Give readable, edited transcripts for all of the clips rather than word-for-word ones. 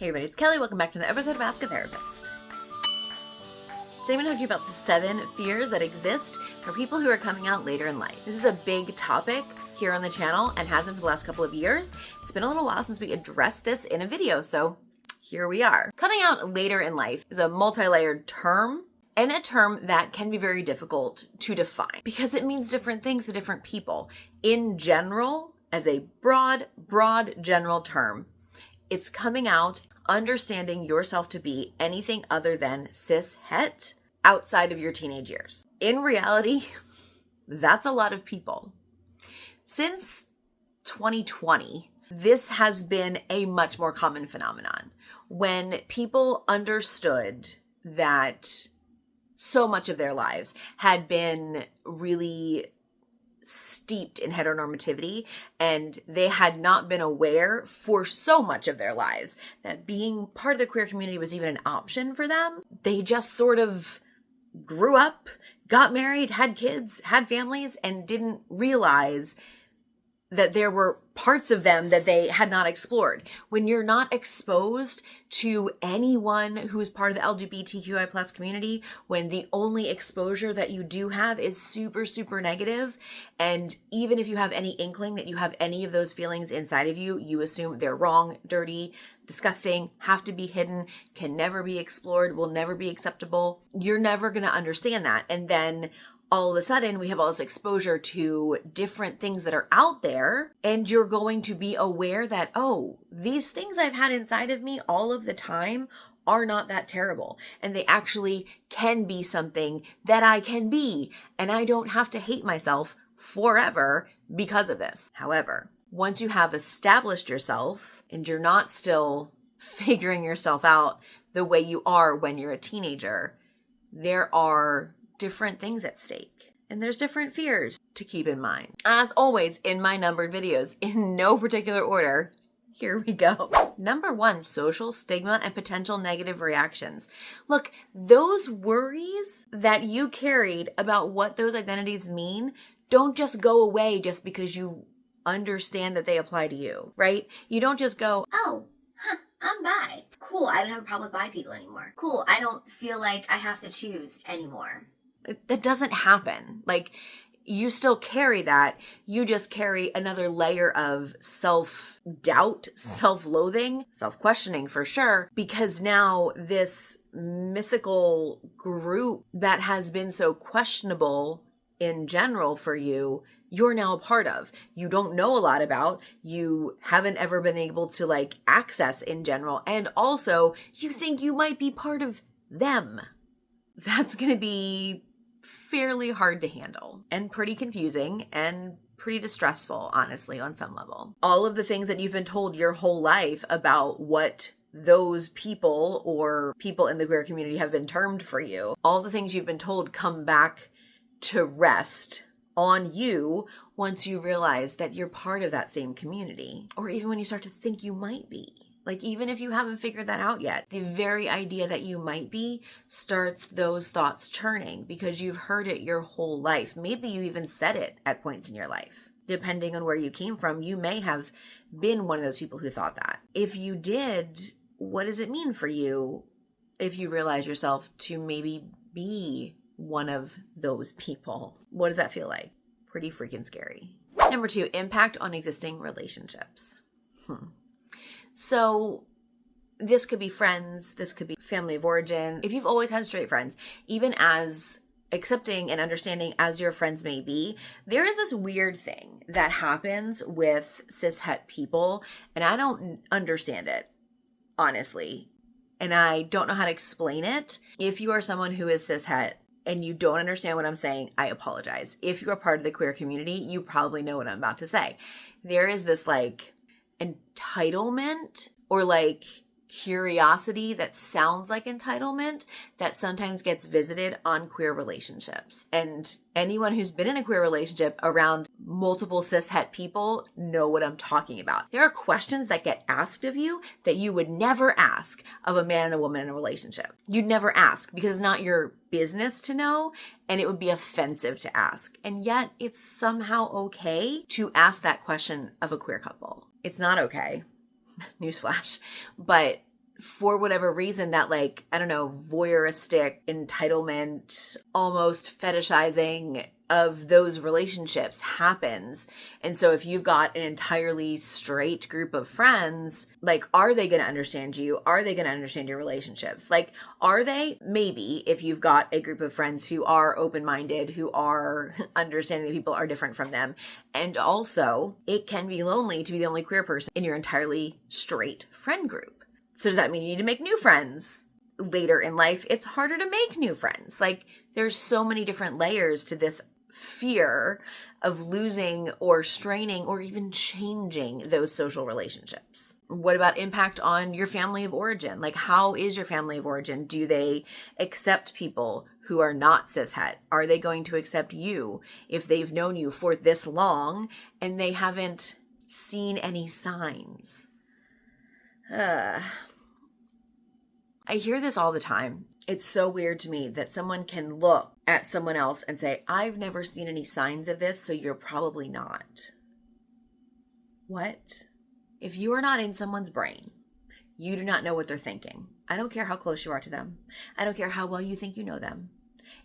Hey everybody, it's Kelly. Welcome back to the episode of Ask a Therapist. Today I'm going to talk to you about the 7 fears that exist for people who are coming out later in life. This is a big topic here on the channel and has been for the last couple of years. It's been a little while since we addressed this in a video, so here we are. Coming out later in life is a multi-layered term and a term that can be very difficult to define because it means different things to different people. In general, as a broad general term, it's coming out, understanding yourself to be anything other than cis-het outside of your teenage years. In reality, that's a lot of people. Since 2020, this has been a much more common phenomenon when people understood that so much of their lives had been really steeped in heteronormativity, and they had not been aware for so much of their lives that being part of the queer community was even an option for them. They just sort of grew up, got married, had kids, had families, and didn't realize that there were parts of them that they had not explored. When you're not exposed to anyone who is part of the LGBTQI plus community, when the only exposure that you do have is super negative, and even if you have any inkling that you have any of those feelings inside of you, you assume they're wrong, dirty, disgusting, have to be hidden, can never be explored, will never be acceptable. You're never going to understand that. And then all of a sudden, we have all this exposure to different things that are out there, and you're going to be aware that, oh, these things I've had inside of me all of the time are not that terrible, and they actually can be something that I can be, and I don't have to hate myself forever because of this. However, once you have established yourself and you're not still figuring yourself out the way you are when you're a teenager, there are different things at stake. And there's different fears to keep in mind. As always, in my numbered videos, in no particular order, here we go. Number 1, social stigma and potential negative reactions. Look, those worries that you carried about what those identities mean don't just go away just because you understand that they apply to you, right? You don't just go, oh, I'm bi. Cool, I don't have a problem with bi people anymore. Cool, I don't feel like I have to choose anymore. That doesn't happen. Like, you still carry that. You just carry another layer of self-doubt, self-loathing, self-questioning for sure, because now this mythical group that has been so questionable in general for you, you're now a part of. You don't know a lot about, you haven't ever been able to access in general, and also you think you might be part of them. That's going to be fairly hard to handle and pretty confusing and pretty distressful, honestly, on some level. All of the things that you've been told your whole life about what those people or people in the queer community have been termed for you, all the things you've been told come back to rest on you once you realize that you're part of that same community, or even when you start to think you might be. Even if you haven't figured that out yet, the very idea that you might be starts those thoughts churning because you've heard it your whole life. Maybe you even said it at points in your life. Depending on where you came from, you may have been one of those people who thought that. If you did, what does it mean for you if you realize yourself to maybe be one of those people? What does that feel like? Pretty freaking scary. Number 2, impact on existing relationships. So this could be friends, this could be family of origin. If you've always had straight friends, even as accepting and understanding as your friends may be, there is this weird thing that happens with cis-het people, and I don't understand it, honestly. And I don't know how to explain it. If you are someone who is cis-het and you don't understand what I'm saying, I apologize. If you are part of the queer community, you probably know what I'm about to say. There is this entitlement or curiosity that sounds like entitlement that sometimes gets visited on queer relationships. And anyone who's been in a queer relationship around multiple cis-het people know what I'm talking about. There are questions that get asked of you that you would never ask of a man and a woman in a relationship. You'd never ask because it's not your business to know, and it would be offensive to ask. And yet it's somehow okay to ask that question of a queer couple. It's not okay. Newsflash. But for whatever reason, that like, I don't know, voyeuristic entitlement, almost fetishizing of those relationships happens. And so if you've got an entirely straight group of friends, like, are they going to understand you? Are they going to understand your relationships? Like, are they? Maybe, if you've got a group of friends who are open-minded, who are understanding that people are different from them. And also, it can be lonely to be the only queer person in your entirely straight friend group. So does that mean you need to make new friends? Later in life, it's harder to make new friends. Like, there's so many different layers to this fear of losing or straining or even changing those social relationships. What about impact on your family of origin? Like, how is your family of origin? Do they accept people who are not cishet? Are they going to accept you if they've known you for this long and they haven't seen any signs? I hear this all the time. It's so weird to me that someone can look at someone else and say, I've never seen any signs of this, so you're probably not. What? If you are not in someone's brain, you do not know what they're thinking. I don't care how close you are to them. I don't care how well you think you know them.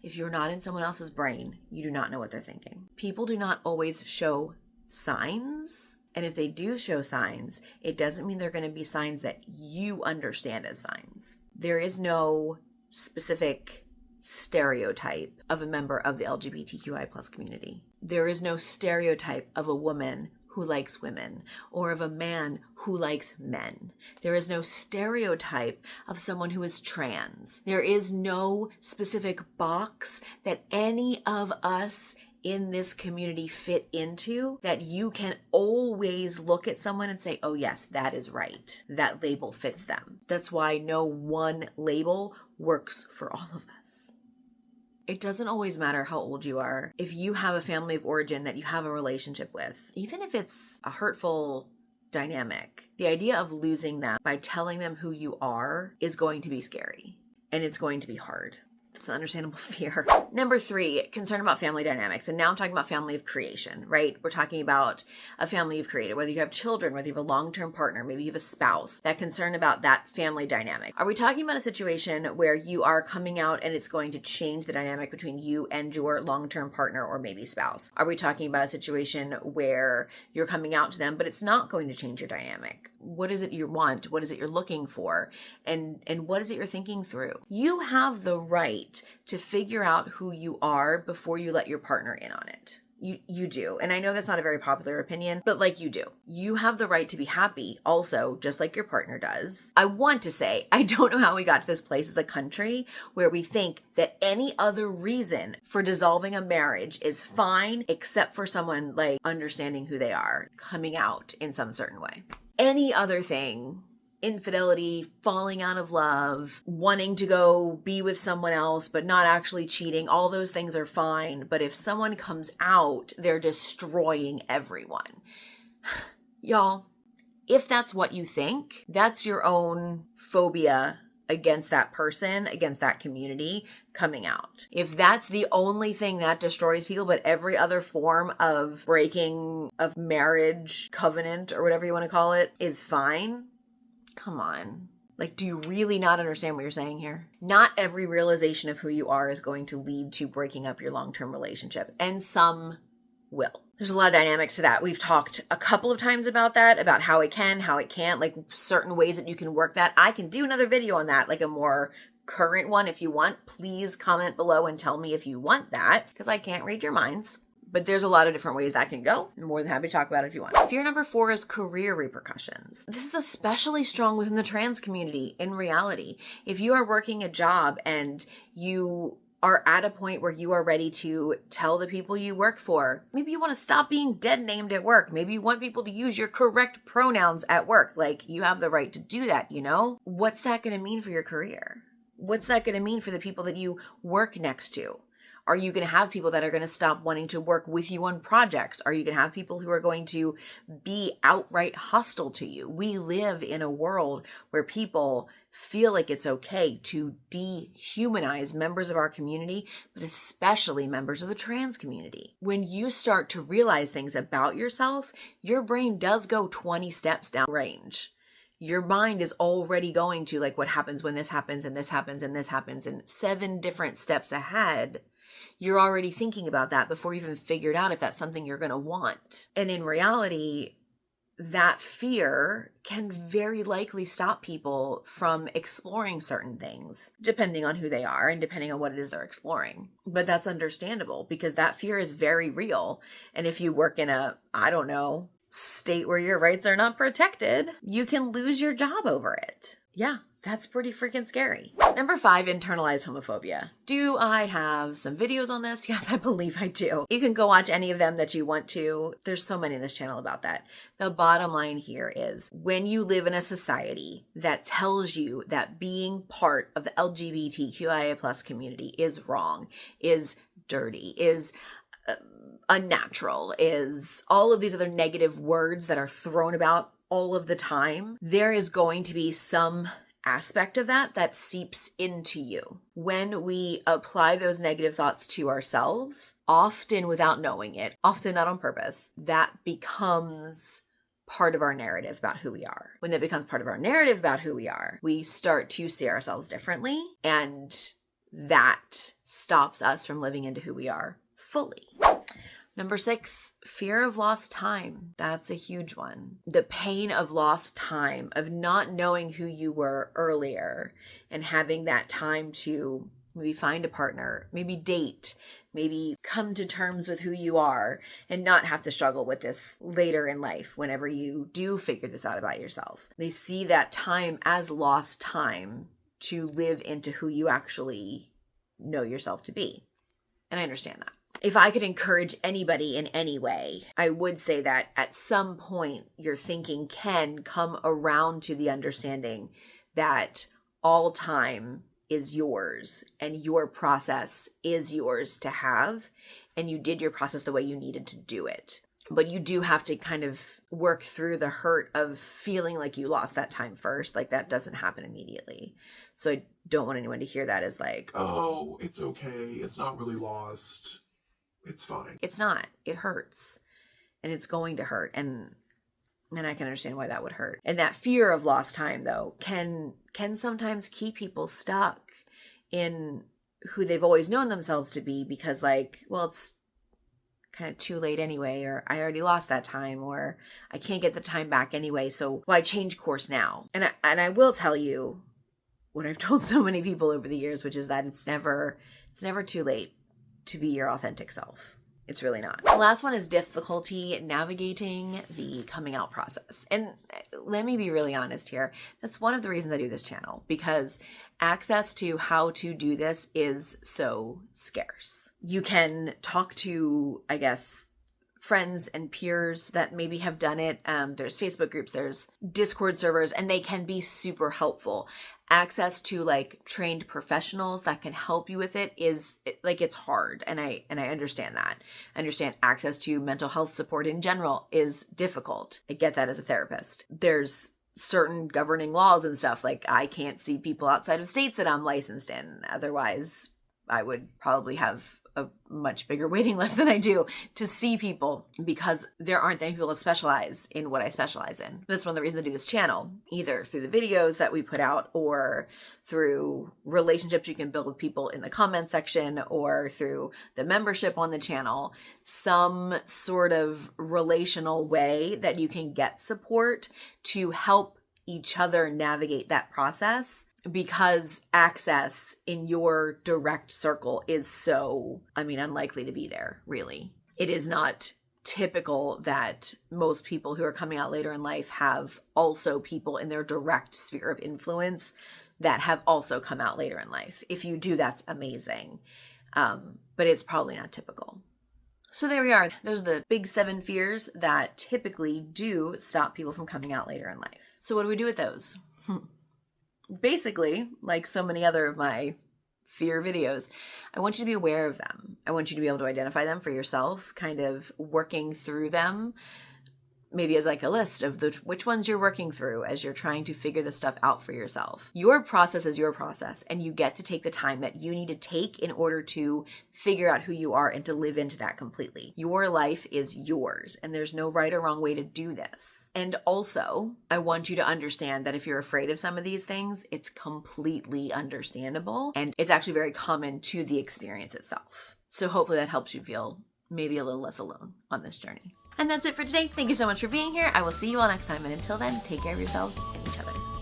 If you're not in someone else's brain, you do not know what they're thinking. People do not always show signs. And if they do show signs, it doesn't mean they're going to be signs that you understand as signs. There is no specific stereotype of a member of the LGBTQI plus community. There is no stereotype of a woman who likes women or of a man who likes men. There is no stereotype of someone who is trans. There is no specific box that any of us in this community fit into that you can always look at someone and say, oh yes, that is right. That label fits them. That's why no one label works for all of us. It doesn't always matter how old you are. If you have a family of origin that you have a relationship with, even if it's a hurtful dynamic, the idea of losing them by telling them who you are is going to be scary, and it's going to be hard. It's an understandable fear. Number 3, concern about family dynamics. And now I'm talking about family of creation, right? We're talking about a family you've created, whether you have children, whether you have a long-term partner, maybe you have a spouse, that concern about that family dynamic. Are we talking about a situation where you are coming out and it's going to change the dynamic between you and your long-term partner or maybe spouse? Are we talking about a situation where you're coming out to them, but it's not going to change your dynamic? What is it you want? What is it you're looking for? And what is it you're thinking through? You have the right to figure out who you are before you let your partner in on it. You do. And I know that's not a very popular opinion, but like, you do. You have the right to be happy also, just like your partner does. I want to say, I don't know how we got to this place as a country where we think that any other reason for dissolving a marriage is fine, except for someone like understanding who they are, coming out in some certain way. Any other thing, infidelity, falling out of love, wanting to go be with someone else, but not actually cheating, all those things are fine. But if someone comes out, they're destroying everyone. Y'all, if that's what you think, that's your own phobia against that person, against that community coming out. If that's the only thing that destroys people, but every other form of breaking of marriage covenant or whatever you want to call it is fine, come on. Like, do you really not understand what you're saying here? Not every realization of who you are is going to lead to breaking up your long-term relationship, and some will. There's a lot of dynamics to that. We've talked a couple of times about that, about how it can, how it can't, like certain ways that you can work that. I can do another video on that, like a more current one if you want. Please comment below and tell me if you want that, because I can't read your minds. But there's a lot of different ways that can go. I'm more than happy to talk about it if you want. Fear number 4 is career repercussions. This is especially strong within the trans community in reality. If you are working a job and you are at a point where you are ready to tell the people you work for, maybe you want to stop being dead named at work. Maybe you want people to use your correct pronouns at work. Like, you have the right to do that, you know? What's that going to mean for your career? What's that going to mean for the people that you work next to? Are you going to have people that are going to stop wanting to work with you on projects? Are you going to have people who are going to be outright hostile to you? We live in a world where people feel like it's okay to dehumanize members of our community, but especially members of the trans community. When you start to realize things about yourself, your brain does go 20 steps down range. your mind is already going to like, what happens when this happens and this happens and this happens, and 7 different steps ahead. You're already thinking about that before you even figured out if that's something you're going to want. And in reality, that fear can very likely stop people from exploring certain things, depending on who they are and depending on what it is they're exploring. But that's understandable because that fear is very real. And if you work in a, I don't know, state where your rights are not protected, you can lose your job over it. Yeah, that's pretty freaking scary. Number 5, internalize homophobia. Do I have some videos on this? Yes, I believe I do. You can go watch any of them that you want to. There's so many in this channel about that. The bottom line here is when you live in a society that tells you that being part of the LGBTQIA plus community is wrong, is dirty, is unnatural, is all of these other negative words that are thrown about all of the time, there is going to be some aspect of that that seeps into you. When we apply those negative thoughts to ourselves, often without knowing it, often not on purpose, that becomes part of our narrative about who we are. When that becomes part of our narrative about who we are, we start to see ourselves differently, and that stops us from living into who we are fully. Number 6, fear of lost time. That's a huge one. The pain of lost time, of not knowing who you were earlier and having that time to maybe find a partner, maybe date, maybe come to terms with who you are and not have to struggle with this later in life whenever you do figure this out about yourself. They see that time as lost time to live into who you actually know yourself to be. And I understand that. If I could encourage anybody in any way, I would say that at some point your thinking can come around to the understanding that all time is yours and your process is yours to have, and you did your process the way you needed to do it. But you do have to kind of work through the hurt of feeling like you lost that time first. Like that doesn't happen immediately. So I don't want anyone to hear that as like, oh, it's okay, it's not really lost. It's fine. It's not. It hurts. And it's going to hurt. And I can understand why that would hurt. And that fear of lost time, though, can sometimes keep people stuck in who they've always known themselves to be because, like, well, it's kind of too late anyway, or I already lost that time, or I can't get the time back anyway, so why change course now? And I will tell you what I've told so many people over the years, which is that it's never too late to be your authentic self. It's really not. The last one is difficulty navigating the coming out process. And let me be really honest here. That's one of the reasons I do this channel, because access to how to do this is so scarce. You can talk to, I guess, friends and peers that maybe have done it. There's Facebook groups, there's Discord servers, and they can be super helpful. Access to like trained professionals that can help you with it is like, it's hard. And I understand that. I understand access to mental health support in general is difficult. I get that as a therapist. There's certain governing laws and stuff. Like I can't see people outside of states that I'm licensed in. Otherwise, I would probably have a much bigger waiting list than I do to see people, because there aren't any people that specialize in what I specialize in. That's one of the reasons I do this channel, either through the videos that we put out or through relationships you can build with people in the comment section or through the membership on the channel, some sort of relational way that you can get support to help each other navigate that process. Because access in your direct circle is so, unlikely to be there, really. It is not typical that most people who are coming out later in life have also people in their direct sphere of influence that have also come out later in life. If you do, that's amazing. But it's probably not typical. So there we are. Those are the big 7 fears that typically do stop people from coming out later in life. So what do we do with those? Basically, like so many other of my fear videos, I want you to be aware of them. I want you to be able to identify them for yourself, kind of working through them, maybe as like a list of which ones you're working through as you're trying to figure this stuff out for yourself. Your process is your process, and you get to take the time that you need to take in order to figure out who you are and to live into that completely. Your life is yours, and there's no right or wrong way to do this. And also, I want you to understand that if you're afraid of some of these things, it's completely understandable, and it's actually very common to the experience itself. So hopefully that helps you feel maybe a little less alone on this journey. And that's it for today. Thank you so much for being here. I will see you all next time. And until then, take care of yourselves and each other.